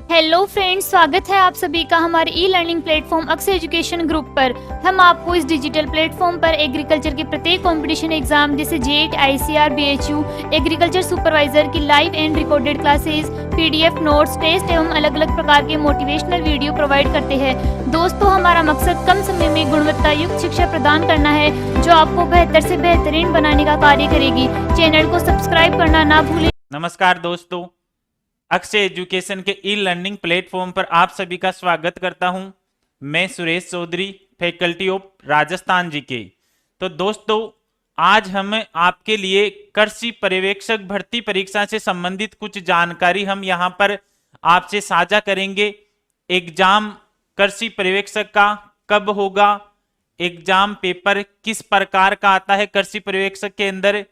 Hello friends, स्वागत है आप सभी का हमारे ई लर्निंग प्लेटफॉर्म अक्स एजुकेशन ग्रुप पर। हम आपको इस डिजिटल प्लेटफॉर्म पर एग्रीकल्चर के प्रत्येक कंपटीशन एग्जाम जैसे JET, ICR, BHU, agriculture supervisor की live and recorded classes, PDF notes, test एवं अलग अलग प्रकार के मोटिवेशनल वीडियो प्रोवाइड करते हैं। दोस्तों, हमारा मकसद कम समय में गुणवत्ता युक्त शिक्षा प्रदान करना है जो आपको बेहतर से बेहतरीन बनाने का कार्य करेगी। चैनल को सब्सक्राइब करना ना भूलें। नमस्कार दोस्तों, अक्षय एजुकेशन के ई लर्निंग प्लेटफॉर्म पर आप सभी का स्वागत करता हूं। मैं सुरेश चौधरी, फैकल्टी ऑफ राजस्थान जी के। तो दोस्तों, आज हम आपके लिए कृषि पर्यवेक्षक भर्ती परीक्षा से संबंधित कुछ जानकारी हम यहां पर आपसे साझा करेंगे। एग्जाम कृषि पर्यवेक्षक का कब होगा, एग्जाम पेपर किस प्रकार का आता है कृषि पर्यवेक्षक के अंदर,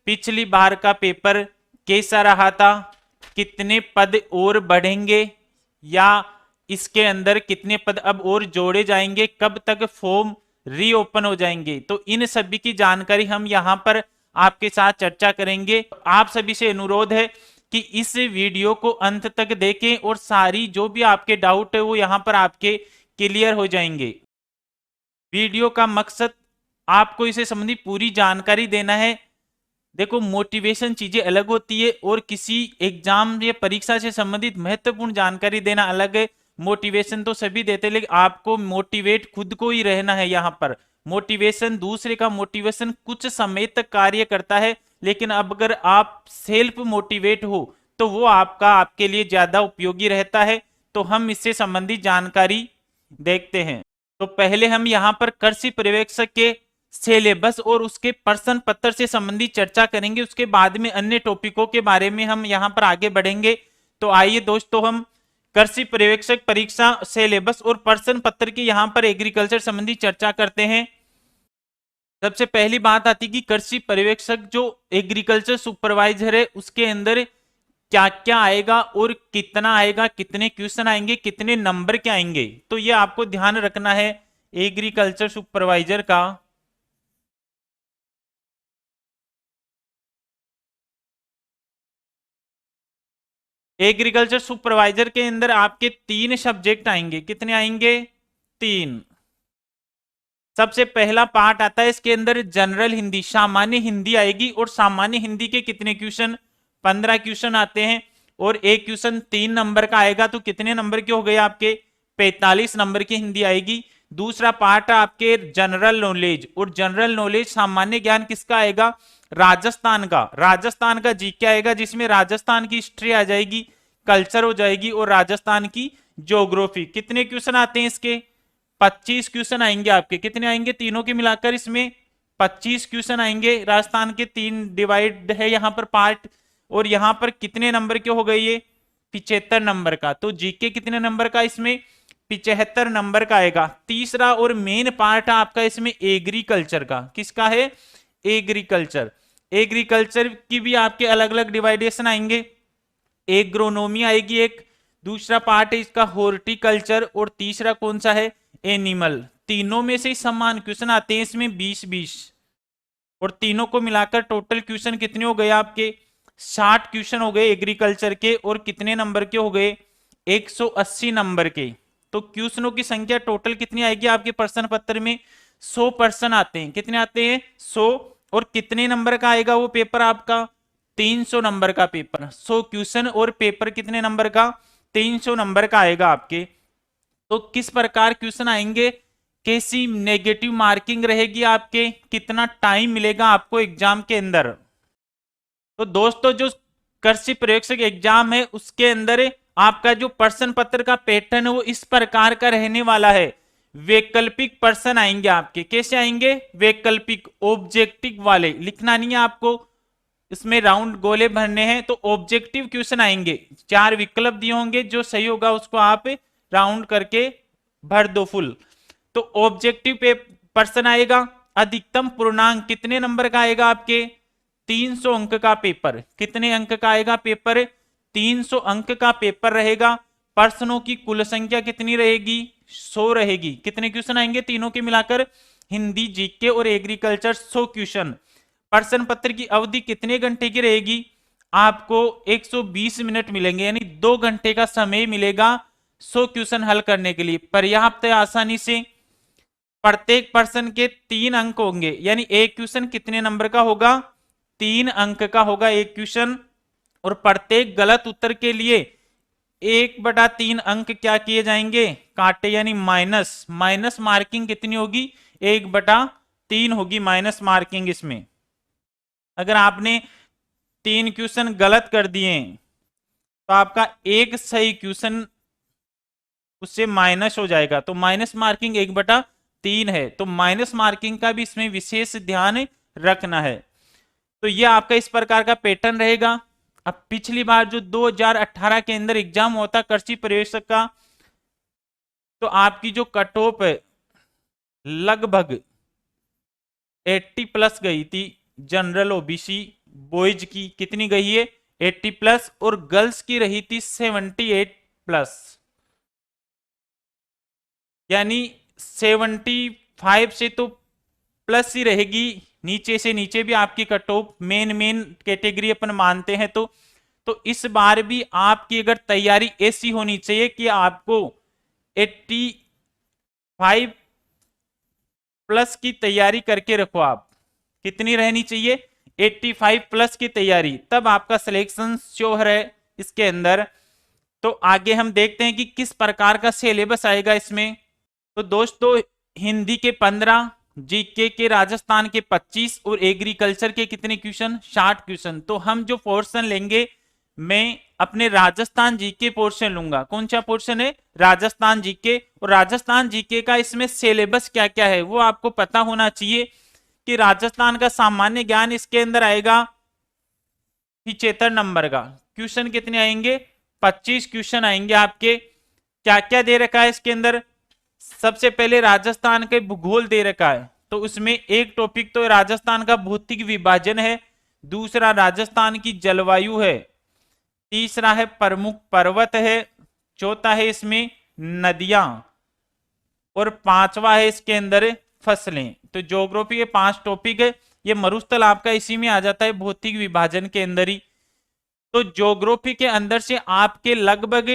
पिछली बार का पेपर कैसा रहा था, कितने पद और बढ़ेंगे या इसके अंदर कितने पद अब और जोड़े जाएंगे, कब तक फॉर्म रीओपन हो जाएंगे, तो इन सभी की जानकारी हम यहां पर आपके साथ चर्चा करेंगे। आप सभी से अनुरोध है कि इस वीडियो को अंत तक देखें और सारी जो भी आपके डाउट है वो यहां पर आपके क्लियर हो जाएंगे। वीडियो का मकसद आपको इसे संबंधी पूरी जानकारी देना है। देखो, मोटिवेशन चीजें अलग होती है और किसी एग्जाम या परीक्षा से संबंधित महत्वपूर्ण जानकारी देना अलग है। मोटिवेशन तो सभी देते हैं, लेकिन आपको मोटिवेट खुद को ही रहना है। यहाँ पर मोटिवेशन दूसरे का मोटिवेशन कुछ समय तक कार्य करता है, लेकिन अब अगर आप सेल्फ मोटिवेट हो तो वो आपके लिए ज्यादा उपयोगी रहता है। तो हम इससे संबंधित जानकारी देखते हैं। तो पहले हम यहाँ पर कृषि पर्यवेक्षक के सिलेबस और उसके प्रश्न पत्र से संबंधित चर्चा करेंगे। उसके बाद में अन्य टॉपिकों के बारे में हम यहां पर आगे बढ़ेंगे। तो आइए दोस्तों, हम कृषि पर्यवेक्षक परीक्षा सिलेबस और प्रश्न पत्र की यहां पर एग्रीकल्चर संबंधी चर्चा करते हैं। सबसे पहली बात आती है कि कृषि पर्यवेक्षक जो एग्रीकल्चर सुपरवाइजर है उसके अंदर क्या क्या आएगा और कितना आएगा, कितने क्वेश्चन आएंगे, कितने नंबर के आएंगे। तो ये आपको ध्यान रखना है एग्रीकल्चर सुपरवाइजर का। एग्रीकल्चर सुपरवाइजर के अंदर आपके 3 सब्जेक्ट आएंगे। कितने आएंगे? 3। सबसे पहला पार्ट आता है इसके अंदर जनरल हिंदी, सामान्य हिंदी आएगी। और सामान्य हिंदी के कितने क्वेश्चन? 15 क्वेश्चन आते हैं और एक क्वेश्चन 3 नंबर का आएगा। तो कितने नंबर के हो गए आपके? 45 नंबर की हिंदी आएगी। दूसरा पार्ट है आपके जनरल नॉलेज, और जनरल नॉलेज सामान्य ज्ञान किसका आएगा? राजस्थान का। राजस्थान का जीके आएगा, जिसमें राजस्थान की हिस्ट्री आ जाएगी, कल्चर हो जाएगी और राजस्थान की ज्योग्राफी। कितने क्वेश्चन आते हैं इसके? 25 क्वेश्चन आएंगे आपके। कितने आएंगे? तीनों के मिलाकर इसमें 25 क्वेश्चन आएंगे। राजस्थान के 3 डिवाइड है यहाँ पर पार्ट, और यहाँ पर कितने नंबर के हो गए ये? 75 नंबर का। तो जीके कितने नंबर का? इसमें 75 नंबर का आएगा। तीसरा और मेन पार्ट है आपका इसमें एग्रीकल्चर का। किसका है? एग्रीकल्चर। एग्रीकल्चर की भी आपके अलग अलग डिवाइडेशन आएंगे। एग्रोनॉमी आएगी एक, दूसरा पार्ट है इसका हॉर्टिकल्चर, और तीसरा कौन सा है? एनिमल। तीनों में से ही समान क्वेश्चन आते हैं इसमें 20-20, और तीनों को मिलाकर टोटल क्वेश्चन कितने हो गए आपके? 60 क्वेश्चन हो गए एग्रीकल्चर के। और कितने नंबर के हो गए? 180 नंबर के। तो क्वेश्चनों की संख्या टोटल कितनी आएगी आपके प्रश्न पत्र में? 100 प्रश्न आते हैं। कितने आते हैं? 100। और कितने नंबर का आएगा वो पेपर आपका? 300 नंबर का पेपर। 100 क्वेश्चन और पेपर कितने नंबर का? 300 नंबर का आएगा आपके। तो किस प्रकार क्वेश्चन आएंगे, कैसी नेगेटिव मार्किंग रहेगी आपके, कितना टाइम मिलेगा आपको एग्जाम के अंदर। तो दोस्तों, जो कृषि पर्यवेक्षक एग्जाम है उसके अंदर आपका जो प्रश्न पत्र का पैटर्न है वो इस प्रकार का रहने वाला है। वैकल्पिक प्रश्न आएंगे आपके। कैसे आएंगे? वैकल्पिक, ऑब्जेक्टिव वाले। लिखना नहीं है आपको, इसमें राउंड गोले भरने हैं। तो ऑब्जेक्टिव क्वेश्चन आएंगे, 4 विकल्प दिए होंगे, जो सही होगा उसको आप राउंड करके भर दो फुल। तो ऑब्जेक्टिव पे प्रश्न आएगा। अधिकतम पूर्णांक कितने नंबर का आएगा आपके? 300 अंक का पेपर। कितने अंक का आएगा पेपर? 300 अंक का पेपर रहेगा। प्रश्नों की कुल संख्या कितनी रहेगी? 100 रहेगी। कितने क्वेश्चन आएंगे तीनों के मिलाकर? हिंदी, जीके और एग्रीकल्चर 100 क्वेश्चन। प्रश्न पत्र की अवधि कितने घंटे की रहेगी? आपको 120 मिनट मिलेंगे, यानी 2 घंटे का समय मिलेगा 100 क्वेश्चन हल करने के लिए। पर्याप्त है, आसानी से। प्रत्येक पर्सन के 3 अंक होंगे, यानी एक क्वेश्चन कितने नंबर का होगा? 3 अंक का होगा एक क्वेश्चन। और प्रत्येक गलत उत्तर के लिए 1/3 अंक क्या किए जाएंगे? काटे, यानी माइनस। माइनस मार्किंग कितनी होगी? 1/3 होगी माइनस मार्किंग इसमें। अगर आपने 3 क्वेश्चन गलत कर दिए तो आपका एक सही क्वेश्चन उससे माइनस हो जाएगा, तो माइनस मार्किंग 1/3 है। तो माइनस मार्किंग का भी इसमें विशेष ध्यान रखना है। तो ये आपका इस प्रकार का पैटर्न रहेगा। अब पिछली बार जो 2018 के अंदर एग्जाम होता कृषि प्रवेशक का, तो आपकी जो कट ऑफ है लगभग 80 प्लस गई थी। जनरल ओबीसी बॉयज की कितनी गई है? 80 प्लस, और गर्ल्स की रही थी 78 प्लस, यानी 75 से तो प्लस ही रहेगी। नीचे से नीचे भी आपकी कट ऑफ मेन कैटेगरी अपन मानते हैं। तो इस बार भी आपकी अगर तैयारी ऐसी होनी चाहिए कि आपको 85 प्लस की तैयारी करके रखो। आप कितनी रहनी चाहिए? 85 प्लस की तैयारी, तब आपका सिलेक्शन श्योर है इसके अंदर। तो आगे हम देखते हैं कि किस प्रकार का सिलेबस आएगा इसमें। तो दोस्तों, हिंदी के 15, जीके के राजस्थान के 25 और एग्रीकल्चर के कितने क्वेश्चन? 60 क्वेश्चन। तो हम जो पोर्शन लेंगे, मैं अपने राजस्थान जीके पोर्शन लूंगा। कौन सा पोर्शन है? राजस्थान जीके। और राजस्थान जीके का इसमें सिलेबस क्या क्या है वो आपको पता होना चाहिए। कि राजस्थान का सामान्य ज्ञान इसके अंदर आएगा 75 नंबर का। क्वेश्चन कितने आएंगे? 25 क्वेश्चन आएंगे आपके। क्या क्या दे रखा है इसके अंदर? सबसे पहले राजस्थान के भूगोल दे रखा है, तो उसमें एक टॉपिक तो राजस्थान का भौतिक विभाजन है, दूसरा राजस्थान की जलवायु है, तीसरा है प्रमुख पर्वत है, चौथा है इसमें नदियां, और पांचवा है इसके अंदर फसलें। तो ज्योग्राफी के 5 टॉपिक है। ये मरुस्थल आपका इसी में आ जाता है, भौतिक विभाजन के अंदर ही। तो ज्योग्राफी के अंदर से आपके लगभग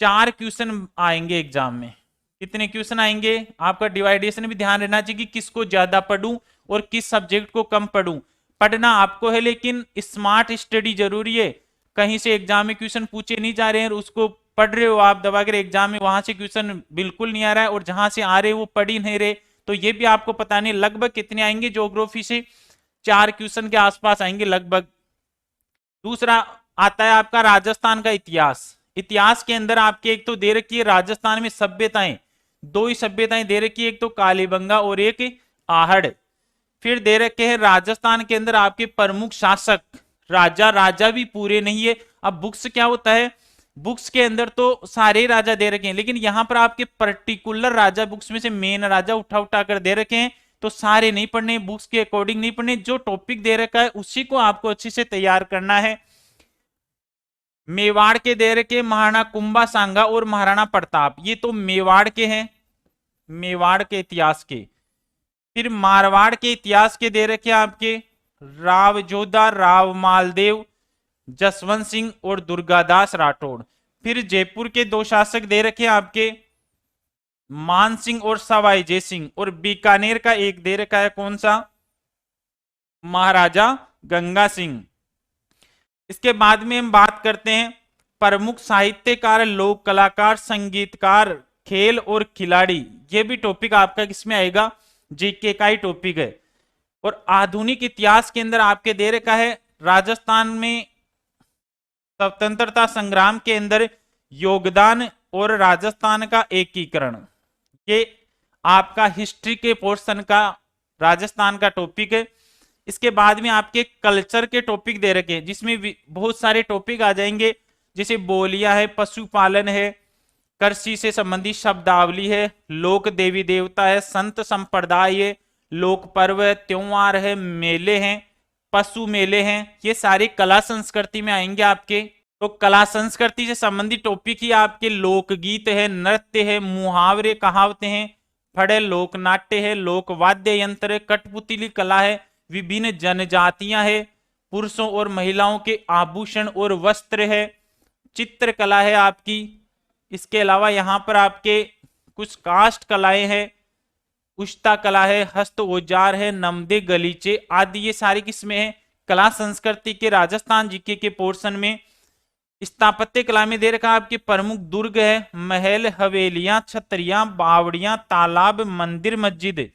4 क्वेश्चन आएंगे एग्जाम में। कितने क्वेश्चन आएंगे? आपका डिवाइडेशन भी ध्यान रहना चाहिए कि किसको ज्यादा पढ़ूं और किस सब्जेक्ट को कम पढ़ूं। पढ़ना आपको है, लेकिन स्मार्ट स्टडी जरूरी है। कहीं से एग्जाम में क्वेश्चन पूछे नहीं जा रहे हैं और उसको पढ़ रहे हो आप दबाकर एग्जाम में, वहां से क्वेश्चन बिल्कुल नहीं आ रहा है, और जहां से आ रहे वो पढ़ ही नहीं रहे। तो ये भी आपको पता नहीं लगभग कितने आएंगे। ज्योग्राफी से 4 क्वेश्चन के आसपास आएंगे लगभग। दूसरा आता है आपका राजस्थान का इतिहास। इतिहास के अंदर आपके एक तो दे रखी है राजस्थान में सभ्यताएं, 2 ही सभ्यताएं दे रखी है, एक तो कालीबंगा और एक आहड़। फिर दे रखे हैं राजस्थान के अंदर आपके प्रमुख शासक। राजा भी पूरे नहीं है। अब बुक्स क्या होता है, बुक्स के अंदर तो सारे राजा दे रखे हैं, लेकिन यहां पर आपके पर्टिकुलर राजा बुक्स में से मेन राजा उठा कर दे रखे हैं। तो सारे नहीं पढ़ने, बुक्स के अकॉर्डिंग नहीं पढ़ने, जो टॉपिक दे रखा है उसी को आपको अच्छे से तैयार करना है। मेवाड़ के दे रखे महाराणा कुंभा सांगा और महाराणा प्रताप, ये तो मेवाड़ के हैं, मेवाड़ के इतिहास के। फिर मारवाड़ के इतिहास के दे रखे आपके राव जोधा, राव मालदेव, जसवंत सिंह और दुर्गादास राठौड़। फिर जयपुर के 2 शासक दे रखे आपके मान सिंह और सवाई जय सिंह। और बीकानेर का एक दे रखा है, कौन सा? महाराजा गंगा सिंह। इसके बाद में हम बात करते हैं प्रमुख साहित्यकार, लोक कलाकार, संगीतकार, खेल और खिलाड़ी। ये भी टॉपिक आपका किसमें आएगा? जीके का ही टॉपिक है। और आधुनिक इतिहास के अंदर आपके दे रखा है राजस्थान में स्वतंत्रता संग्राम के अंदर योगदान और राजस्थान का एकीकरण। ये आपका हिस्ट्री के पोर्शन का राजस्थान का टॉपिक है। इसके बाद में आपके कल्चर के टॉपिक दे रखे हैं, जिसमें बहुत सारे टॉपिक आ जाएंगे, जैसे बोलियां है, पशुपालन है, कृषि से संबंधित शब्दावली है, लोक देवी देवता है, संत संप्रदाय है, लोक पर्व है, त्योहार है, मेले हैं, पशु मेले हैं। ये सारे कला संस्कृति में आएंगे आपके। तो कला संस्कृति से संबंधित टॉपिक ही आपके लोकगीत है, नृत्य है, मुहावरे कहावतें हैं, फड़े लोक नाट्य है, लोक वाद्य यंत्र है, कठपुतली कला है, विभिन्न जनजातियां है, पुरुषों और महिलाओं के आभूषण और वस्त्र है, चित्रकला है आपकी, इसके अलावा यहाँ पर आपके कुछ काष्ठ कलाएं हैं, उष्ता कला है, हस्त औजार है, नमदे गलीचे आदि, ये सारी किसमें है, कला संस्कृति के राजस्थान जीके के पोर्शन में। स्थापत्य कला में दे रखा आपके प्रमुख दुर्ग है, महल, हवेलियां, छतरियां, बावड़ियां, तालाब, मंदिर, मस्जिद।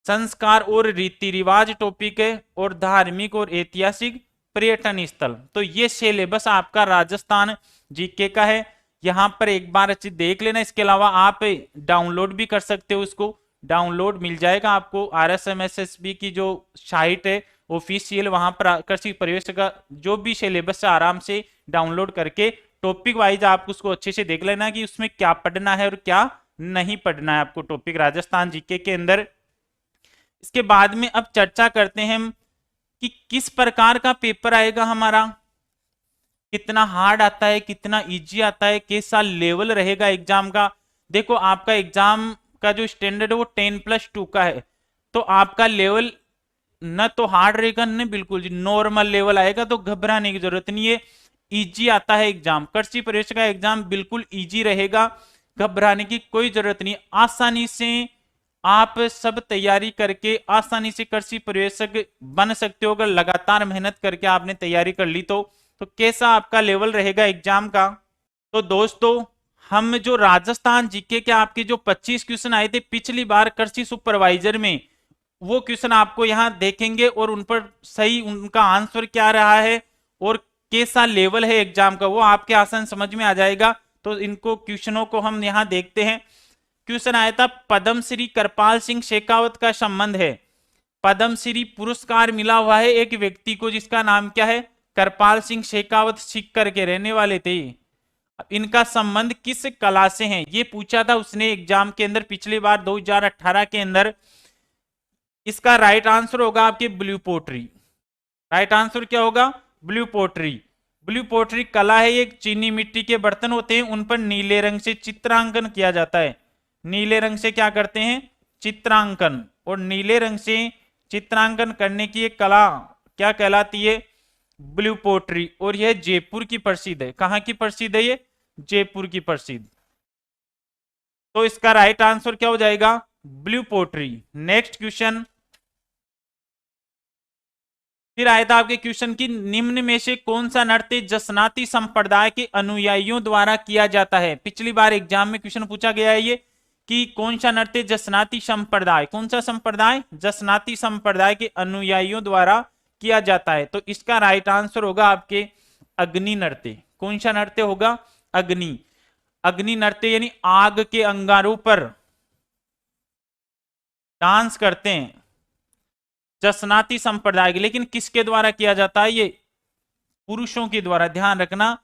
संस्कार और रीति रिवाज टॉपिक है, और धार्मिक और ऐतिहासिक पर्यटन स्थल। तो ये सिलेबस आपका राजस्थान जीके का है, यहाँ पर एक बार अच्छी देख लेना। इसके अलावा आप डाउनलोड भी कर सकते हो, उसको डाउनलोड मिल जाएगा आपको RSMSSB की जो साइट है ऑफिशियल, वहां पर कृषि प्रवेश का जो भी सिलेबस है आराम से डाउनलोड करके टॉपिक वाइज आप उसको अच्छे से देख लेना कि उसमें क्या पढ़ना है और क्या नहीं पढ़ना है आपको टॉपिक राजस्थान जीके के अंदर। इसके बाद में अब चर्चा करते हैं हम कि किस प्रकार का पेपर आएगा हमारा, कितना हार्ड आता है, कितना इजी आता है, कैसा लेवल रहेगा एग्जाम का। देखो आपका एग्जाम का जो स्टैंडर्ड है वो 10+2 का है, तो आपका लेवल न तो हार्ड रहेगा न बिल्कुल जी नॉर्मल लेवल आएगा, तो घबराने की जरूरत नहीं है, इजी आता है एग्जाम। कृषि प्रवेश का एग्जाम बिल्कुल इजी रहेगा, घबराने की कोई जरूरत नहीं, आसानी से आप सब तैयारी करके आसानी से कृषि प्रवेशक बन सकते हो अगर लगातार मेहनत करके आपने तैयारी कर ली तो। कैसा आपका लेवल रहेगा एग्जाम का। तो दोस्तों हम जो राजस्थान जीके के आपके जो 25 क्वेश्चन आए थे पिछली बार कृषि सुपरवाइजर में, वो क्वेश्चन आपको यहाँ देखेंगे और उन पर सही उनका आंसर क्या रहा है और कैसा लेवल है एग्जाम का वो आपके आसान समझ में आ जाएगा। तो इनको क्वेश्चनों को हम यहाँ देखते हैं। क्वेश्चन आया था पद्मश्री कृपाल सिंह शेखावत का संबंध है। पद्मश्री पुरस्कार मिला हुआ है एक व्यक्ति को जिसका नाम क्या है, कृपाल सिंह शेखावत, सीकर के रहने वाले थे। इनका संबंध किस कला से है ये पूछा था उसने एग्जाम के अंदर पिछली बार 2018 के अंदर। इसका राइट आंसर होगा आपके ब्लू पोट्री। राइट आंसर क्या होगा, ब्लू पोट्री। ब्लू पोट्री कला है, एक चीनी मिट्टी के बर्तन होते हैं उन पर नीले रंग से चित्रांकन किया जाता है। नीले रंग से क्या करते हैं, चित्रांकन, और नीले रंग से चित्रांकन करने की एक कला क्या कहलाती है, ब्लू पोट्री। और यह जयपुर की प्रसिद्ध है। कहां की प्रसिद्ध है ये, जयपुर की प्रसिद्ध। तो इसका राइट आंसर क्या हो जाएगा, ब्लू पोट्री। नेक्स्ट क्वेश्चन फिर आया था आपके क्वेश्चन की निम्न में से कौन सा नृत्य जसनाती संप्रदाय के अनुयायियों द्वारा किया जाता है। पिछली बार एग्जाम में क्वेश्चन पूछा गया है ये कि कौन सा नृत्य जसनाती संप्रदाय, कौन सा संप्रदाय, जसनाती संप्रदाय के अनुयायियों द्वारा किया जाता है। तो इसका राइट आंसर होगा आपके अग्नि नृत्य। कौन सा नृत्य होगा, अग्नि। अग्नि नृत्य यानी आग के अंगारों पर डांस करते हैं जसनाती संप्रदाय के, लेकिन किसके द्वारा किया जाता है, ये पुरुषों के द्वारा। ध्यान रखना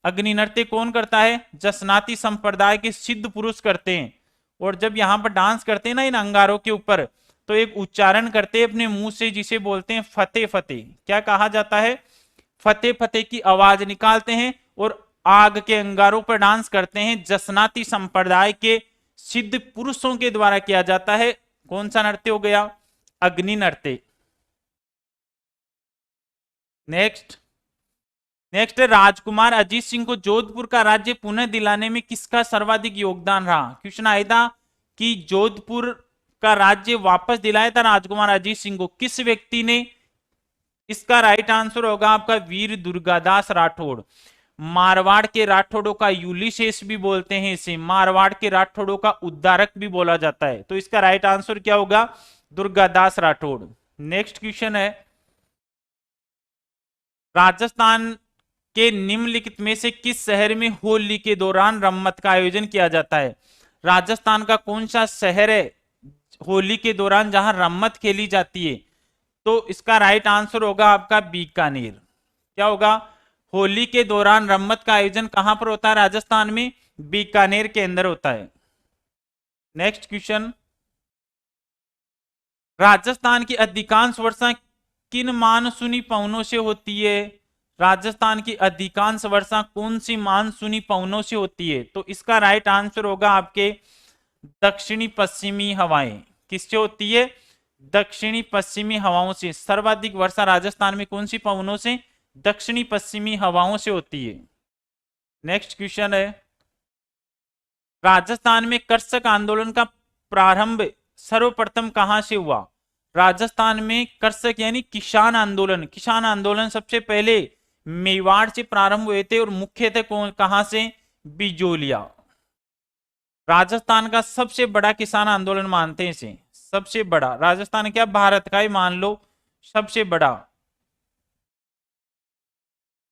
अग्नि नृत्य कौन करता है, जसनाती संप्रदाय के सिद्ध पुरुष करते हैं। और जब यहां पर डांस करते हैं ना इन अंगारों के ऊपर, तो एक उच्चारण करते हैं अपने मुंह से जिसे बोलते हैं फतेह फतेह। क्या कहा जाता है, फतेह फतेह की आवाज निकालते हैं और आग के अंगारों पर डांस करते हैं। जसनाती संप्रदाय के सिद्ध पुरुषों के द्वारा किया जाता है। कौन सा नृत्य हो गया, अग्नि नृत्य। नेक्स्ट राजकुमार अजीत सिंह को जोधपुर का राज्य पुनः दिलाने में किसका सर्वाधिक योगदान रहा। क्वेश्चन आया था कि जोधपुर का राज्य वापस दिलाया था राजकुमार अजीत सिंह को, किस व्यक्ति ने। इसका राइट आंसर होगा आपका वीर दुर्गादास राठौड़। मारवाड़ के राठौड़ों का यूलिसेस भी बोलते हैं इसे, मारवाड़ के राठौड़ों का उद्धारक भी बोला जाता है। तो इसका राइट आंसर क्या होगा, दुर्गादास राठौड़। नेक्स्ट क्वेश्चन है राजस्थान के निम्नलिखित में से किस शहर में होली के दौरान रम्मत का आयोजन किया जाता है। राजस्थान का कौन सा शहर है होली के दौरान जहां रम्मत खेली जाती है। तो इसका राइट आंसर होगा आपका बीकानेर। क्या होगा, होली के दौरान रम्मत का आयोजन कहां पर होता है, राजस्थान में बीकानेर के अंदर होता है। नेक्स्ट क्वेश्चन, राजस्थान की अधिकांश वर्षा किन मानसूनी पवनों से होती है। राजस्थान की अधिकांश वर्षा कौन सी मानसूनी पवनों से होती है। तो इसका राइट आंसर होगा आपके दक्षिणी पश्चिमी हवाएं। किससे होती है, दक्षिणी पश्चिमी हवाओं से। सर्वाधिक वर्षा राजस्थान में कौन सी पवनों से? दक्षिणी पश्चिमी हवाओं से होती है। नेक्स्ट क्वेश्चन है, राजस्थान में कर्षक आंदोलन का प्रारंभ सर्वप्रथम कहां से हुआ? राजस्थान में कर्षक यानी किसान आंदोलन सबसे पहले मेवाड़ से प्रारंभ हुए थे और मुख्य थे कहां से? बिजोलिया। राजस्थान का सबसे बड़ा किसान आंदोलन मानते हैं इसे, सबसे बड़ा। राजस्थान क्या भारत का ही मान लो सबसे बड़ा।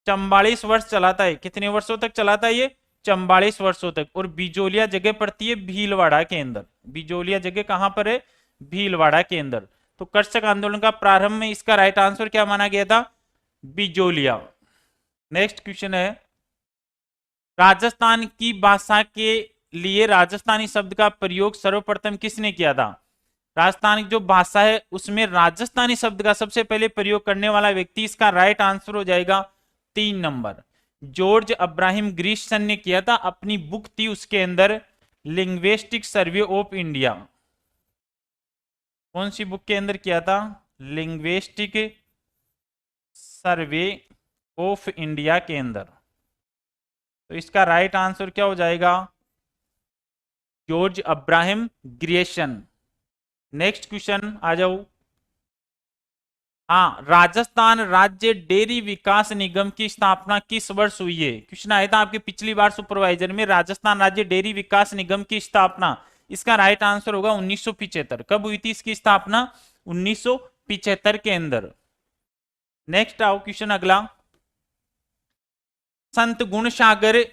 44 वर्ष चलाता है। कितने वर्षों तक चलाता है ये? 44 वर्षों तक। और बिजोलिया जगह पड़ती है भीलवाड़ा के अंदर। बिजोलिया जगह कहां पर है? भीलवाड़ा के अंदर। तो कर्षक आंदोलन का प्रारंभ में इसका राइट आंसर क्या माना गया था? बिजोलिया। नेक्स्ट क्वेश्चन है, राजस्थान की भाषा के लिए राजस्थानी शब्द का प्रयोग सर्वप्रथम किसने किया था? राजस्थान की जो भाषा है उसमें राजस्थानी शब्द का सबसे पहले प्रयोग करने वाला व्यक्ति, इसका राइट आंसर हो जाएगा 3 नंबर, जॉर्ज अब्राहम ग्रिसन ने किया था। अपनी बुक थी उसके अंदर लिंग्विस्टिक सर्वे ऑफ इंडिया। कौन सी बुक के अंदर किया था? लिंग्विस्टिक सर्वे ऑफ इंडिया के अंदर। तो इसका राइट आंसर क्या हो जाएगा? George Abraham Grierson. Next question आ जाओ। हाँ, राजस्थान राज्य डेयरी विकास निगम की स्थापना किस वर्ष हुई है? क्वेश्चन आया था आपके पिछली बार सुपरवाइजर में, राजस्थान राज्य डेयरी विकास निगम की स्थापना। इसका राइट आंसर होगा 1975। कब हुई थी इसकी स्थापना? 1975 के अंदर। नेक्स्ट आओ क्वेश्चन अगला, संत गुणसागर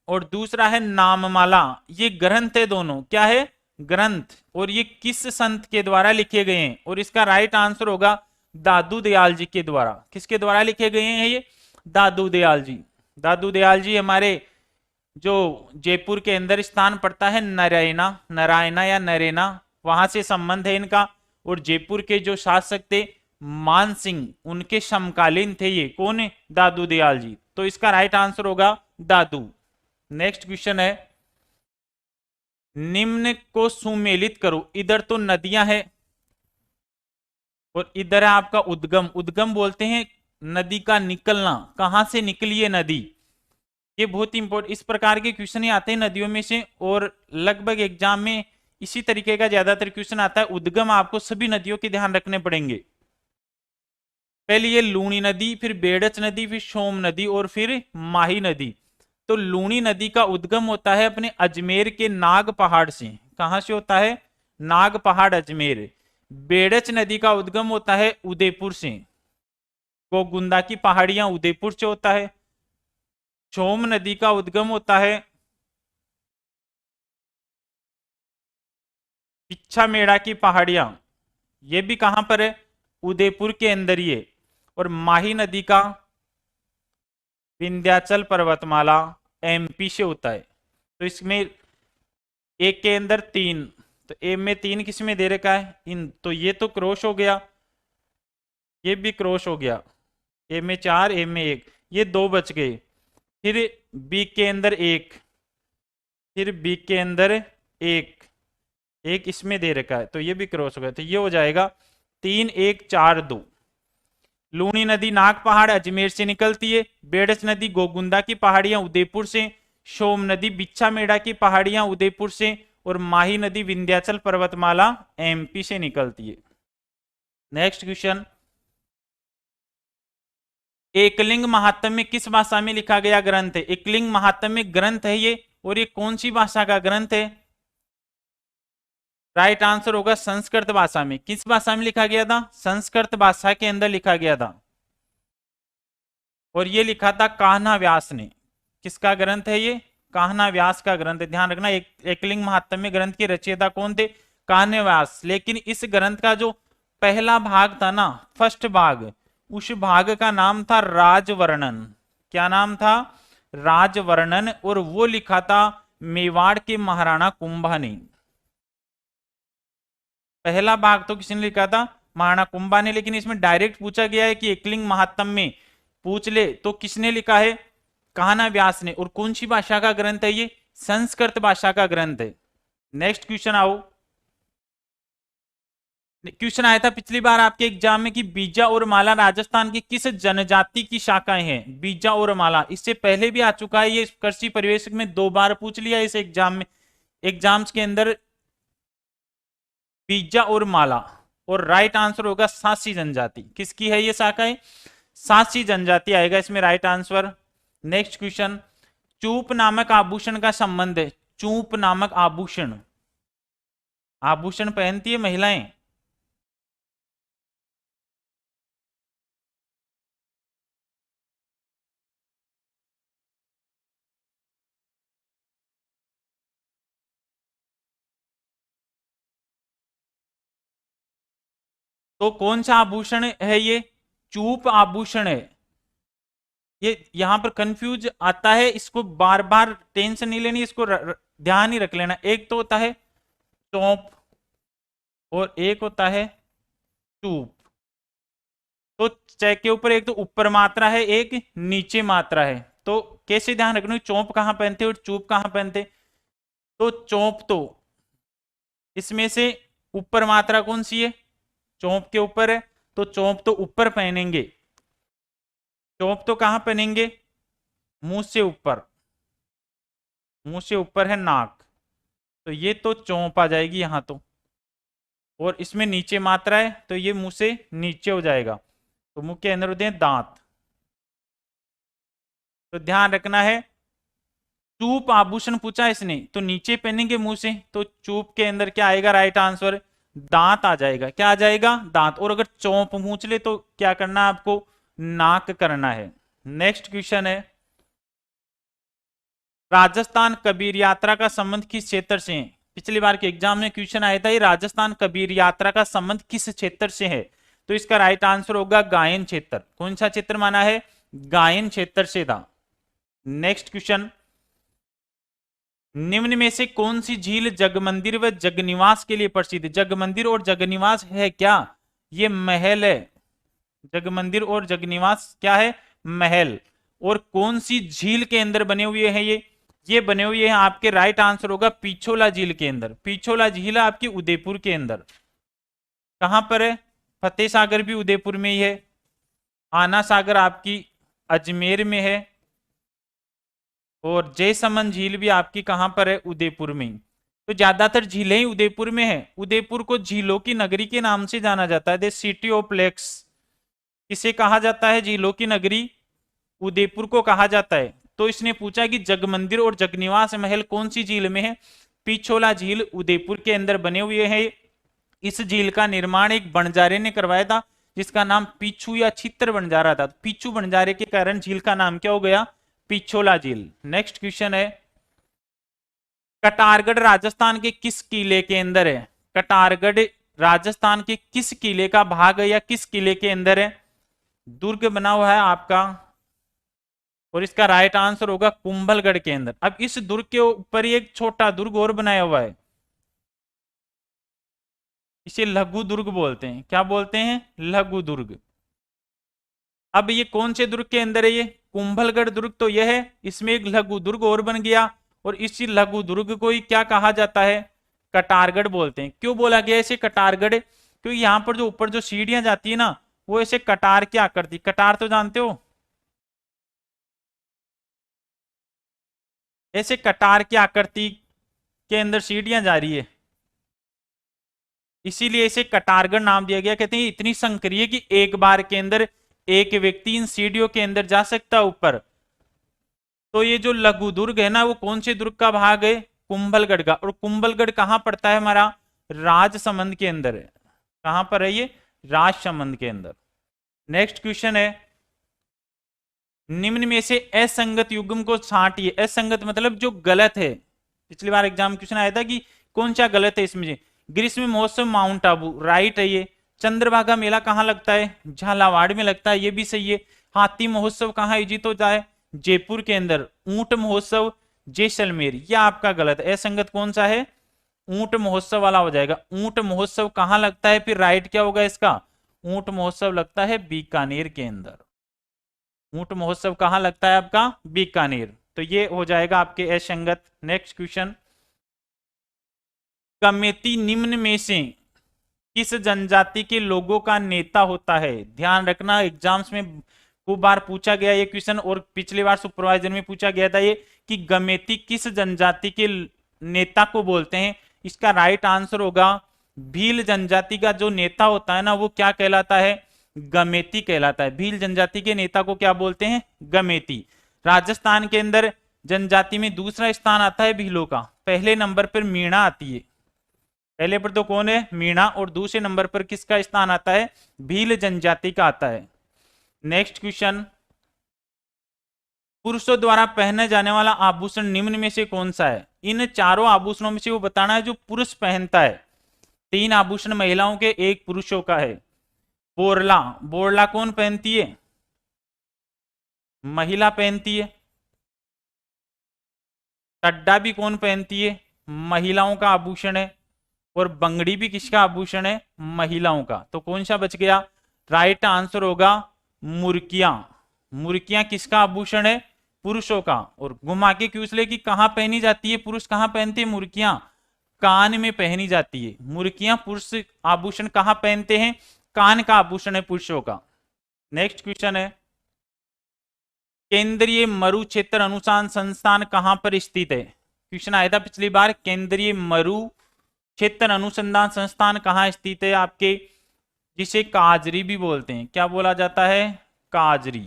और दूसरा है नाममाला, ये ग्रंथ है दोनों। क्या है? ग्रंथ। और ये किस संत के द्वारा लिखे गए हैं? और इसका राइट आंसर होगा दादू दयाल जी के द्वारा। किसके द्वारा लिखे गए हैं ये? दादू दयाल जी। दादू दयाल जी हमारे जो जयपुर के अंदर स्थान पड़ता है नारायणा या नरेना, वहां से संबंध है इनका। और जयपुर के जो शासक थे मान सिंह, उनके समकालीन थे ये। कौन है? दादू दयाल जी। तो इसका राइट आंसर होगा दादू। नेक्स्ट क्वेश्चन है, निम्न को सुमेलित करो। इधर तो नदियां हैं और इधर है आपका उद्गम। उद्गम बोलते हैं नदी का निकलना, कहां से निकली है नदी। ये बहुत इंपॉर्टेंट, इस प्रकार के क्वेश्चन ही आते हैं नदियों में से, और लगभग एग्जाम में इसी तरीके का ज्यादातर क्वेश्चन आता है। उद्गम आपको सभी नदियों के ध्यान रखने पड़ेंगे। पहले ये लूणी नदी, फिर बेड़च नदी, फिर सोम नदी और फिर माही नदी। तो लूणी नदी का उद्गम होता है अपने अजमेर के नाग पहाड़ से। कहां से होता है? नाग पहाड़ अजमेर। बेड़च नदी का उद्गम होता है उदयपुर से, गोगुंदा की पहाड़ियां उदयपुर से होता है। सोम नदी का उद्गम होता है पिच्छामेड़ा की पहाड़ियां, ये भी कहां पर है? उदयपुर के अंदर ही है। और माही नदी का विंध्याचल पर्वतमाला एमपी से होता है। तो इसमें एक के अंदर 3, तो ए में 3 किस में दे रखा है? इन, तो ये तो क्रॉस हो गया, ये भी क्रॉस हो गया। ए में 4, ए में 1, ये 2 बच गए। फिर बी के अंदर 1, फिर बी के अंदर 1 इसमें दे रखा है, तो ये भी क्रॉस हो गया। तो ये हो जाएगा 3 1 4 2। लूणी नदी नाग पहाड़ अजमेर से निकलती है, बेड़च नदी गोगुंदा की पहाड़ियां उदयपुर से, सोम नदी बिच्छामेड़ा की पहाड़ियां उदयपुर से, और माही नदी विंध्याचल पर्वतमाला एमपी से निकलती है। नेक्स्ट क्वेश्चन, एकलिंग महात्म्य किस भाषा में लिखा गया ग्रंथ है? एकलिंग महात्म्य ग्रंथ है ये, और ये कौन सी भाषा का ग्रंथ है? राइट आंसर होगा संस्कृत भाषा में। किस भाषा में लिखा गया था? संस्कृत भाषा के अंदर लिखा गया था। और ये लिखा था कान्हा व्यास ने। किसका ग्रंथ है ये? कान्हा व्यास का ग्रंथ है। ध्यान रखना, एकलिंग महात्म्य ग्रंथ के रचयिता कौन थे? कान्हा व्यास। लेकिन इस ग्रंथ का जो पहला भाग था ना, फर्स्ट भाग, उस भाग का नाम था राजवर्णन। क्या नाम था? राजवर्णन। और वो लिखा था मेवाड़ के महाराणा कुंभा ने। पहला भाग तो किसने लिखा था? महाराणा कुंभा ने। लेकिन इसमें डायरेक्ट पूछा गया है कि एकलिंग महात्म्य में पूछ ले तो किसने लिखा है? कान्हा व्यास ने। और कौन सी भाषा का ग्रंथ है ये? संस्कृत भाषा का ग्रंथ है। नेक्स्ट क्वेश्चन आओ, क्वेश्चन आया था पिछली बार आपके एग्जाम में कि बीजा और माला राजस्थान की किस जनजाति की शाखाएं हैं। बीजा और माला इससे पहले भी आ चुका है, ये कृषि परिवेशक में 2 बार पूछ लिया इस एग्जाम में, एग्जाम्स के अंदर। बीजा और माला, और राइट आंसर होगा सासी जनजाति। किसकी है ये शाखाएं? सासी जनजाति आएगा इसमें राइट आंसर। नेक्स्ट क्वेश्चन, चूप नामक आभूषण का संबंध है। चूप नामक आभूषण, आभूषण पहनती है महिलाएं। तो कौन सा आभूषण है ये? चूप आभूषण है। ये यहां पर कंफ्यूज आता है, इसको बार बार टेंशन नहीं लेनी, इसको ध्यान ही रख लेना। एक तो होता है चौप और एक होता है चूप। तो चेक के ऊपर एक तो ऊपर मात्रा है, एक नीचे मात्रा है। तो कैसे ध्यान रखना, चौप कहां पहनते और चूप कहां पहनते? तो चौप तो इसमें से ऊपर मात्रा कौन सी है? चौप के ऊपर है, तो चौप तो ऊपर पहनेंगे। चौप तो कहां पहनेंगे? मुंह से ऊपर, मुंह से ऊपर है नाक, तो ये तो चौप आ जाएगी यहां तो। और इसमें नीचे मात्रा है तो ये मुंह से नीचे हो जाएगा, तो मुंह के अंदर होते हैं दांत। तो ध्यान रखना है, चूप आभूषण पूछा इसने तो नीचे पहनेंगे मुंह से, तो चूप के अंदर क्या आएगा राइट आंसर? दांत आ जाएगा। क्या आ जाएगा? दांत। और अगर चौप पूछ ले तो क्या करना है आपको? नाक करना है। नेक्स्ट क्वेश्चन है, राजस्थान कबीर यात्रा का संबंध किस क्षेत्र से है? पिछली बार के एग्जाम में क्वेश्चन आया था, ये राजस्थान कबीर यात्रा का संबंध किस क्षेत्र से है? तो इसका राइट आंसर होगा गायन क्षेत्र। कौन सा क्षेत्र माना है? गायन क्षेत्र से था। नेक्स्ट क्वेश्चन, निम्न में से कौन सी झील जगमंदिर व जगनिवास के लिए प्रसिद्ध है? जगमंदिर और जगनिवास है क्या? ये महल है। जगमंदिर और जगनिवास क्या है? महल। और कौन सी झील के अंदर बने हुए हैं ये बने हुए हैं आपके, राइट आंसर होगा पिछोला झील के अंदर। पिछोला झील है आपकी उदयपुर के अंदर। कहां पर है? फतेह सागर भी उदयपुर में ही है। आना सागर आपकी अजमेर में है। और जयसमंद झील भी आपकी कहां पर है? उदयपुर में। तो ज्यादातर झीलें ही उदयपुर में है। उदयपुर को झीलों की नगरी के नाम से जाना जाता है, द सिटी ऑफ लेक्स। किसे कहा जाता है? झीलों की नगरी उदयपुर को कहा जाता है। तो इसने पूछा कि जगमंदिर और जगनिवास महल कौन सी झील में है? पिछोला झील उदयपुर के अंदर बने हुए हैं। इस झील का निर्माण एक बंजारे ने करवाया था, जिसका नाम पिछू या छित्र बंजारा था। पिछू बंजारे के कारण झील का नाम क्या हो गया? पिछोला झील। नेक्स्ट क्वेश्चन है, कटारगढ़ राजस्थान के किस किले के अंदर है? कटारगढ़ राजस्थान के किस किले का भाग है या किस किले के अंदर है? दुर्ग बना हुआ है आपका, और इसका राइट आंसर होगा कुंभलगढ़ के अंदर। अब इस दुर्ग के ऊपर एक छोटा दुर्ग और बनाया हुआ है, इसे लघु दुर्ग बोलते हैं। क्या बोलते हैं? लघु दुर्ग। अब ये कौन से दुर्ग के अंदर है? ये कुंभलगढ़ दुर्ग तो यह है, इसमें एक लघु दुर्ग और बन गया, और इसी लघु दुर्ग को ही क्या कहा जाता है? कटारगढ़ बोलते हैं। क्यों बोला गया इसे कटारगढ़? क्योंकि यहां पर जो ऊपर जो सीढ़ियां जाती है ना, वो ऐसे कटार की आकृति, कटार तो जानते हो, ऐसे कटार की आकृति के अंदर सीढ़ियां जा रही है, इसीलिए इसे कटारगढ़ नाम दिया गया। कहते हैं इतनी संकरी है कि एक बार के अंदर एक व्यक्ति इन सीढ़ियों के अंदर जा सकता है ऊपर। तो ये जो लघु दुर्ग है ना, वो कौन से दुर्ग का भाग है? कुंभलगढ़ का। और कुंभलगढ़ कहां पड़ता है हमारा? राजसमंद के अंदर है। कहां पर है ये? राजसमंद के अंदर। नेक्स्ट क्वेश्चन है, निम्न में से असंगत युग्म को छांटिए। असंगत मतलब जो गलत है। पिछली बार एग्जाम क्वेश्चन आया था कि कौन सा गलत है इसमें। ग्रीष्म महोत्सव माउंट आबू, राइट है ये। चंद्रभागा मेला कहाँ लगता है? झालावाड़ में लगता है, ये भी सही है। हाथी महोत्सव कहाँ आयोजित होता है? जयपुर के अंदर। ऊंट महोत्सव जैसलमेर, यह आपका गलत है। असंगत कौन सा है? ऊंट महोत्सव वाला हो जाएगा। ऊंट महोत्सव कहाँ लगता है? फिर राइट क्या होगा इसका? ऊंट महोत्सव लगता है बीकानेर के अंदर। ऊंट महोत्सव कहाँ लगता है आपका? बीकानेर। तो ये हो जाएगा आपके असंगत। नेक्स्ट क्वेश्चन, कमेटी निम्न में से किस जनजाति के लोगों का नेता होता है? ध्यान रखना, एग्जाम्स में खूब बार पूछा गया ये क्वेश्चन, और पिछली बार सुपरवाइजर में पूछा गया था ये कि गमेती किस जनजाति के नेता को बोलते हैं? इसका राइट आंसर होगा भील जनजाति का जो नेता होता है ना, वो क्या कहलाता है? गमेती कहलाता है। भील जनजाति के नेता को क्या बोलते हैं? गमेती। राजस्थान के अंदर जनजाति में दूसरा स्थान आता है भीलों का, पहले नंबर पर मीणा आती है। पहले पर तो कौन है? मीणा, और दूसरे नंबर पर किसका स्थान आता है? भील जनजाति का आता है। नेक्स्ट क्वेश्चन, पुरुषों द्वारा पहने जाने वाला आभूषण निम्न में से कौन सा है? इन चारों आभूषणों में से वो बताना है जो पुरुष पहनता है। 3 आभूषण महिलाओं के, 1 पुरुषों का है। बोरला, बोरला कौन पहनती है? महिला पहनती है। टड्डा भी कौन पहनती है? महिलाओं का आभूषण है। और बंगड़ी भी किसका आभूषण है? महिलाओं का। तो कौन सा बच गया? राइट आंसर होगा मुर्कियां। मुर्कियां किसका आभूषण है? पुरुषों का। और घुमा के क्यों इसलिए कि कहां पहनी जाती है? पुरुष कहां पहनते हैं? मुर्कियां कान में पहनी जाती है। मुर्कियां पुरुष आभूषण कहां पहनते हैं? कान का आभूषण है पुरुषों का। नेक्स्ट क्वेश्चन है, केंद्रीय मरु क्षेत्र अनुसंधान संस्थान कहां पर स्थित है? क्वेश्चन आया था पिछली बार, केंद्रीय मरु क्षेत्र अनुसंधान संस्थान कहां स्थित है आपके? जिसे काजरी भी बोलते हैं। क्या बोला जाता है? काजरी।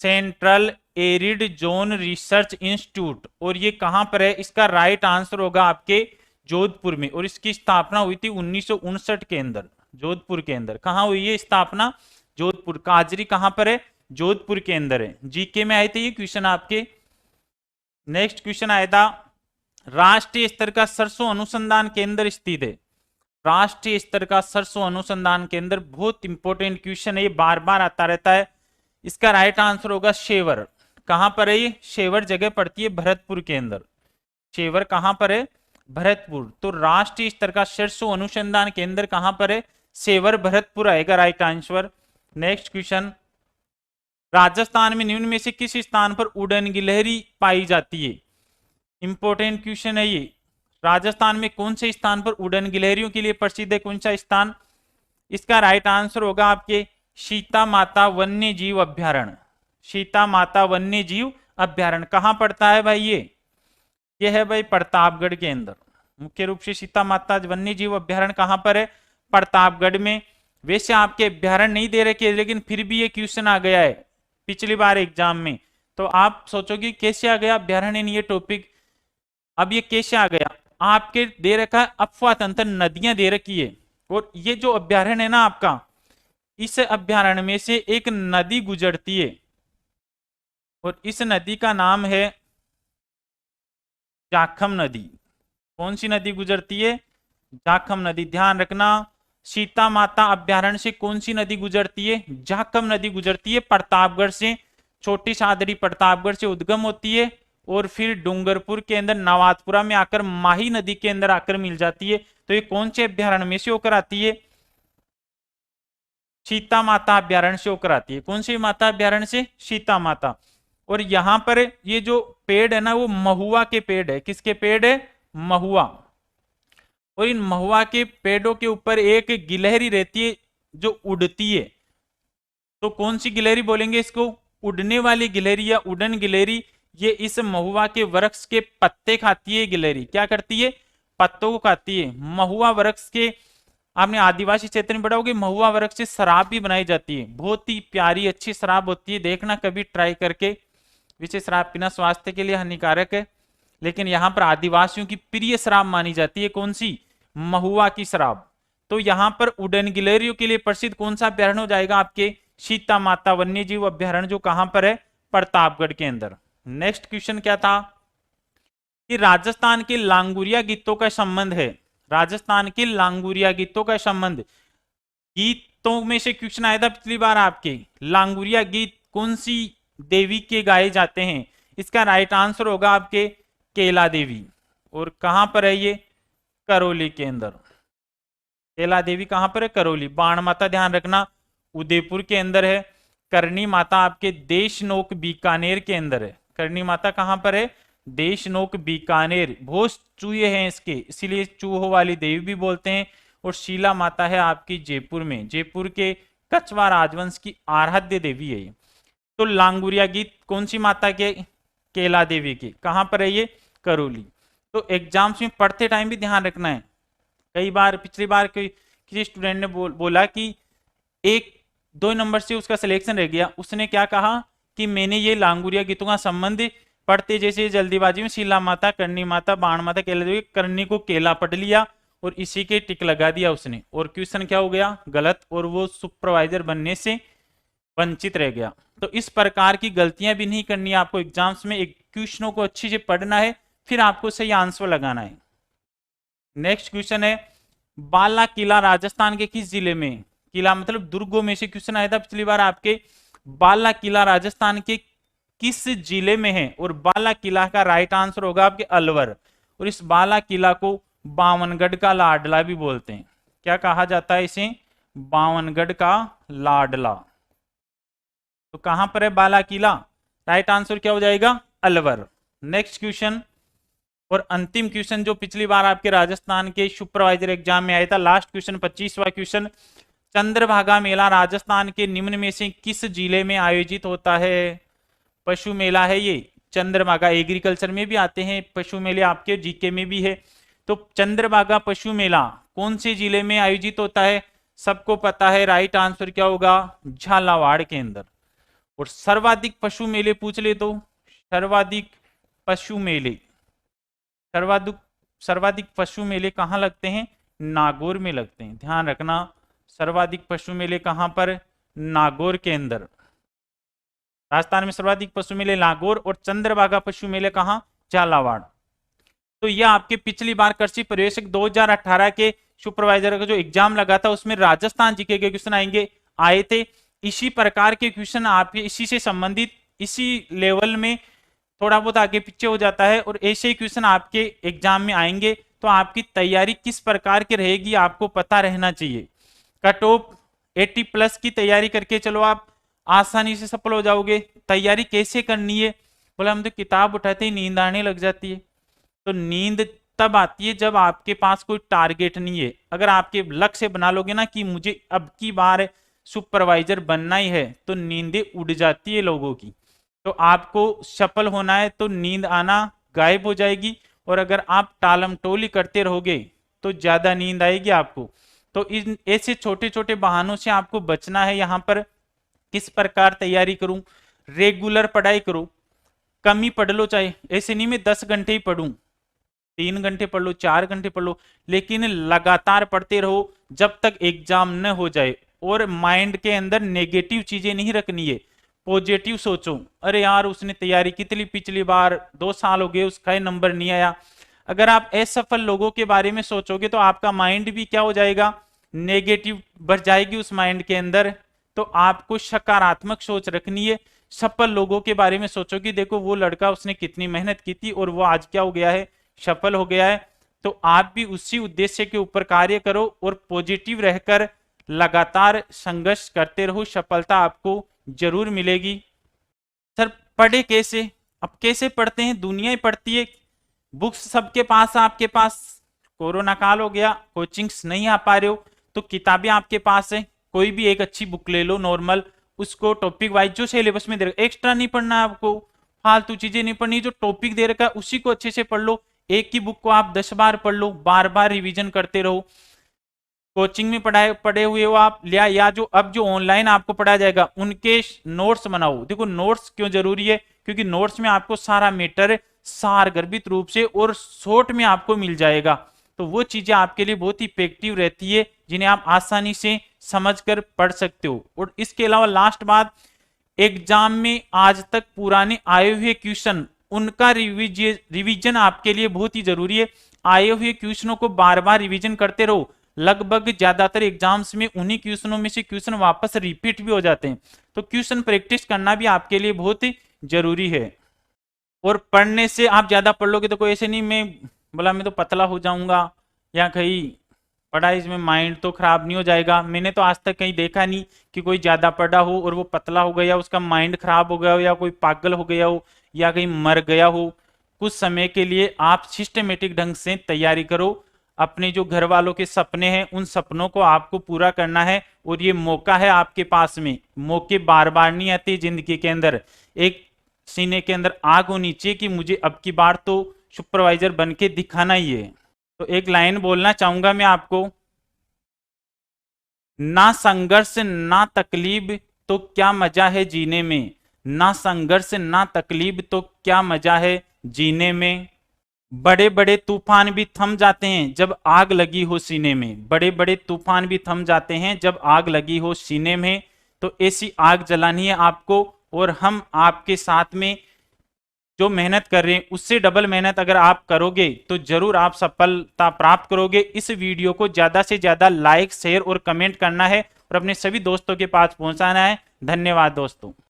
Central arid zone research institute, और ये कहां पर है? इसका राइट आंसर होगा आपके जोधपुर में, और इसकी स्थापना हुई थी 1959 के अंदर, जोधपुर के अंदर। कहां हुई है स्थापना? जोधपुर। काजरी कहां पर है? जोधपुर के अंदर है। जीके में आए थे ये क्वेश्चन आपके। नेक्स्ट क्वेश्चन आया था, राष्ट्रीय स्तर का सरसों अनुसंधान केंद्र स्थित है। राष्ट्रीय स्तर का सरसों अनुसंधान केंद्र, बहुत इंपॉर्टेंट क्वेश्चन है, ये बार बार आता रहता है। इसका राइट आंसर होगा शेवर। कहां पर है ये? शेवर जगह पड़ती है भरतपुर के अंदर। शेवर कहां पर है? भरतपुर। तो राष्ट्रीय स्तर का सरसों अनुसंधान केंद्र कहां पर है? शेवर, भरतपुर आएगा right answer. Next question, Rajasthan में निम्न में से किस स्थान पर उड़न गिलहरी पाई जाती है? इंपॉर्टेंट क्वेश्चन है ये। राजस्थान में कौन से स्थान पर उड़न गिलहरियों के लिए प्रसिद्ध है? कौन सा स्थान? इसका राइट आंसर होगा आपके सीता माता वन्य जीव अभ्यारण्य। सीता माता वन्य जीव अभ्यारण्य कहां पड़ता है भाई? ये है भाई प्रतापगढ़ के अंदर। मुख्य रूप से सीता माता वन्य जीव अभ्यारण्य कहां पर है? प्रतापगढ़ में। वैसे आपके अभ्यारण्य नहीं दे रखे, लेकिन फिर भी ये क्वेश्चन आ गया है पिछली बार एग्जाम में, तो आप सोचोगे कैसे आ गया अभ्यारण्य ये टॉपिक। अब ये कैसे आ गया? आपके दे रखा है अफवाह तंत्र, नदियां दे रखी है, और ये जो अभ्यारण्य है ना आपका, इस अभ्यारण्य में से एक नदी गुजरती है, और इस नदी का नाम है जाखम नदी। कौन सी नदी गुजरती है? जाखम नदी। ध्यान रखना, सीता माता अभ्यारण्य से कौन सी नदी गुजरती है? जाखम नदी गुजरती है। प्रतापगढ़ से, छोटी सादरी प्रतापगढ़ से उद्गम होती है, और फिर डूंगरपुर के अंदर नवातपुरा में आकर माही नदी के अंदर आकर मिल जाती है। तो ये कौन से अभ्यारण्य में से होकर आती है? सीता माता अभ्यारण्य से होकर आती है। कौन सी माता अभ्यारण्य से? सीता माता। और यहां पर ये जो पेड़ है ना, वो महुआ के पेड़ है। किसके पेड़ है? महुआ। और इन महुआ के पेड़ों के ऊपर एक गिलहरी रहती है जो उड़ती है। तो कौन सी गिलहरी बोलेंगे इसको? उड़ने वाली गिलहरी या उड़न गिलहरी। ये इस महुआ के वृक्ष के पत्ते खाती है गिलहरी। क्या करती है? पत्तों को खाती है। महुआ वृक्ष के, आपने आदिवासी क्षेत्र में पढ़ा होगा, महुआ वृक्ष से शराब भी बनाई जाती है। बहुत ही प्यारी अच्छी शराब होती है, देखना कभी ट्राई करके। वैसे शराब पीना स्वास्थ्य के लिए हानिकारक है, लेकिन यहाँ पर आदिवासियों की प्रिय शराब मानी जाती है। कौन सी? महुआ की शराब। तो यहाँ पर उड़न गिलहरियों के लिए प्रसिद्ध कौन सा अभ्यारण्य हो जाएगा आपके? सीता माता वन्य जीव अभ्यारण्य, जो कहां पर है? प्रतापगढ़ के अंदर। नेक्स्ट क्वेश्चन क्या था कि राजस्थान के लांगुरिया गीतों का संबंध है। राजस्थान के लांगुरिया गीतों का संबंध, गीतों में से क्वेश्चन आया था पिछली बार आपके। लांगुरिया गीत कौन सी देवी के गाए जाते हैं? इसका राइट आंसर होगा आपके केला देवी। और कहां पर है ये? करौली के अंदर। केला देवी कहां पर है? करौली। बाण माता ध्यान रखना उदयपुर के अंदर है। करनी माता आपके देशनोक बीकानेर के अंदर है। करनी माता कहां पर है? देशनोक बीकानेर। बहुत चूहे हैं इसके, इसीलिए चूहों वाली देवी भी बोलते हैं। और शीला माता है आपकी जयपुर में, जयपुर के कछवार राजवंश की आराध्य देवी है ये। तो लांगुरिया गीत कौन सी माता के? केला देवी के। कहां पर है ये? करौली। तो एग्जाम्स में पढ़ते टाइम भी ध्यान रखना है। कई बार पिछली बार किसी स्टूडेंट ने बोला कि 1-2 नंबर से उसका सिलेक्शन रह गया, उसने क्या कहा कि मैंने ये लांगुरिया गीतों का संबंध पढ़ते जैसे जल्दीबाजी में शीला माता, करणी माता, बाण माता, केला देवी, करणी को केला पढ़ लिया और इसी के टिक लगा दिया उसने, और क्वेश्चन क्या हो गया? गलत, और वो सुपरवाइजर बनने से वंचित रह गया। तो इस प्रकार की गलतियां भी नहीं करनी है आपको एग्जाम्स में। एक क्वेश्चनों को अच्छे से पढ़ना है, फिर आपको सही आंसर लगाना है। नेक्स्ट क्वेश्चन है, बाला किला राजस्थान के किस जिले में? किला मतलब दुर्गों में से क्वेश्चन आया था पिछली बार आपके। बाला किला राजस्थान के किस जिले में है? और बाला किला का राइट आंसर होगा आपके अलवर। और इस बाला किला को बावनगढ़ का लाडला भी बोलते हैं। क्या कहा जाता है इसे? बावनगढ़ का लाडला। तो कहां पर है बाला किला? राइट आंसर क्या हो जाएगा? अलवर। नेक्स्ट क्वेश्चन और अंतिम क्वेश्चन जो पिछली बार आपके राजस्थान के सुपरवाइजर एग्जाम में आया था, लास्ट क्वेश्चन 25वां क्वेश्चन। चंद्रभागा मेला राजस्थान के निम्न में से किस जिले में आयोजित होता है? पशु मेला है ये। चंद्रभागा एग्रीकल्चर में भी आते हैं पशु मेले, आपके जीके में भी है। तो चंद्रभागा पशु मेला कौन से जिले में आयोजित होता है? सबको पता है, राइट आंसर क्या होगा? झालावाड़ के अंदर। और सर्वाधिक पशु मेले पूछ ले तो सर्वाधिक पशु मेले, सर्वाधिक पशु मेले कहाँ लगते हैं? नागौर में लगते हैं। ध्यान रखना, सर्वाधिक पशु मेले कहां पर? नागौर के अंदर। राजस्थान में सर्वाधिक पशु मेले नागौर, और चंद्रभागा पशु मेले कहां? झालावाड़। तो यह आपके पिछली बार कृषि पर्यवेक्षक 2018 के सुपरवाइजर का जो एग्जाम लगा था उसमें राजस्थान जीके के क्वेश्चन आए थे। इसी प्रकार के क्वेश्चन आपके इसी से संबंधित इसी लेवल में थोड़ा बहुत आगे पीछे हो जाता है, और ऐसे ही क्वेश्चन आपके एग्जाम में आएंगे। तो आपकी तैयारी किस प्रकार की रहेगी आपको पता रहना चाहिए। कट ऑफ 80+ की तैयारी करके चलो, आप आसानी से सफल हो जाओगे। तैयारी कैसे करनी है? बोला हम तो किताब उठाते ही नींद आने लग जाती है। तो नींद तब आती है जब आपके पास कोई टारगेट नहीं है। अगर आपके लक्ष्य बना लोगे ना कि मुझे अब की बार सुपरवाइजर बनना ही है, तो नींदें उड़ जाती है लोगों की। तो आपको सफल होना है तो नींद आना गायब हो जाएगी, और अगर आप टालम टोली करते रहोगे तो ज्यादा नींद आएगी आपको। तो इन ऐसे छोटे छोटे बहानों से आपको बचना है। यहाँ पर किस प्रकार तैयारी करूं? रेगुलर पढ़ाई करो, कम ही पढ़ लो, चाहे ऐसे नहीं मैं 10 घंटे ही पढ़ूं, 3 घंटे पढ़ लो, 4 घंटे पढ़ लो, लेकिन लगातार पढ़ते रहो जब तक एग्जाम न हो जाए। और माइंड के अंदर नेगेटिव चीजें नहीं रखनी है, पॉजिटिव सोचो। अरे यार उसने तैयारी की थी पिछली बार, 2 साल हो गए उसका नंबर नहीं आया। अगर आप असफल लोगों के बारे में सोचोगे तो आपका माइंड भी क्या हो जाएगा? नेगेटिव बढ़ जाएगी उस माइंड के अंदर। तो आपको सकारात्मक सोच रखनी है। सफल लोगों के बारे में सोचोगे, देखो वो लड़का उसने कितनी मेहनत की थी और वो आज क्या हो गया है? सफल हो गया है। तो आप भी उसी उद्देश्य के ऊपर कार्य करो और पॉजिटिव रहकर लगातार संघर्ष करते रहो, सफलता आपको जरूर मिलेगी। सर पढ़े कैसे? अब कैसे पढ़ते हैं? दुनिया ही पढ़ती है, बुक्स सबके पास, आपके पास कोरोना काल हो गया, कोचिंग्स नहीं आ पा रहे हो तो किताबें आपके पास है। कोई भी एक अच्छी बुक ले लो नॉर्मल, उसको टॉपिक वाइज जो सिलेबस में दे रखा, एक्स्ट्रा नहीं पढ़ना आपको, फालतू चीजें नहीं पढ़नी, जो टॉपिक दे रखा है उसी को अच्छे से पढ़ लो। एक ही बुक को आप 10 बार पढ़ लो, बार बार रिवीजन करते रहो। कोचिंग में पढ़े हुए हो आप, या जो अब जो ऑनलाइन आपको पढ़ाया जाएगा उनके नोट्स बनाओ। देखो नोट्स क्यों जरूरी है? क्योंकि नोट्स में आपको सारा मैटर सारगर्भित रूप से और शॉर्ट में आपको मिल जाएगा। तो वो चीजें आपके लिए बहुत ही इफेक्टिव रहती है, जिन्हें आप आसानी से समझकर पढ़ सकते हो। और इसके अलावा लास्ट बात, एग्जाम में आज तक पुराने आए हुए क्वेश्चन, उनका रिवीजन आपके लिए बहुत ही जरूरी है। आए हुए क्वेश्चनों को बार बार रिवीजन करते रहो। लगभग ज्यादातर एग्जाम्स में उन्हीं क्वेश्चनों में से क्वेश्चन वापस रिपीट भी हो जाते हैं। तो क्वेश्चन प्रैक्टिस करना भी आपके लिए बहुत ही जरूरी है। और पढ़ने से आप ज्यादा पढ़ लोगे तो कोई ऐसे नहीं मैं बोला मैं तो पतला हो जाऊंगा या कहीं पढ़ाई में माइंड तो खराब नहीं हो जाएगा। मैंने तो आज तक कहीं देखा नहीं कि कोई ज्यादा पढ़ा हो और वो पतला हो गया, उसका माइंड खराब हो गया हो, या कोई पागल हो गया हो, या कहीं मर गया हो। कुछ समय के लिए आप सिस्टमेटिक ढंग से तैयारी करो, अपने जो घर वालों के सपने हैं उन सपनों को आपको पूरा करना है। और ये मौका है आपके पास में, मौके बार बार नहीं आते जिंदगी के अंदर। एक सीने के अंदर आग होनी चाहिए कि मुझे अब की बार तो सुपरवाइजर बन के दिखाना ही है। तो एक लाइन बोलना चाहूंगा मैं आपको, ना संघर्ष ना तकलीफ तो क्या मजा है जीने में, ना संघर्ष ना तकलीफ तो क्या मजा है जीने में। बड़े बड़े तूफान भी थम जाते हैं जब आग लगी हो सीने में, बड़े बड़े तूफान भी थम जाते हैं जब आग लगी हो सीने में। तो ऐसी आग जलानी है आपको, और हम आपके साथ में जो मेहनत कर रहे हैं उससे डबल मेहनत अगर आप करोगे तो जरूर आप सफलता प्राप्त करोगे। इस वीडियो को ज्यादा से ज्यादा लाइक शेयर और कमेंट करना है और अपने सभी दोस्तों के पास पहुंचाना है। धन्यवाद दोस्तों।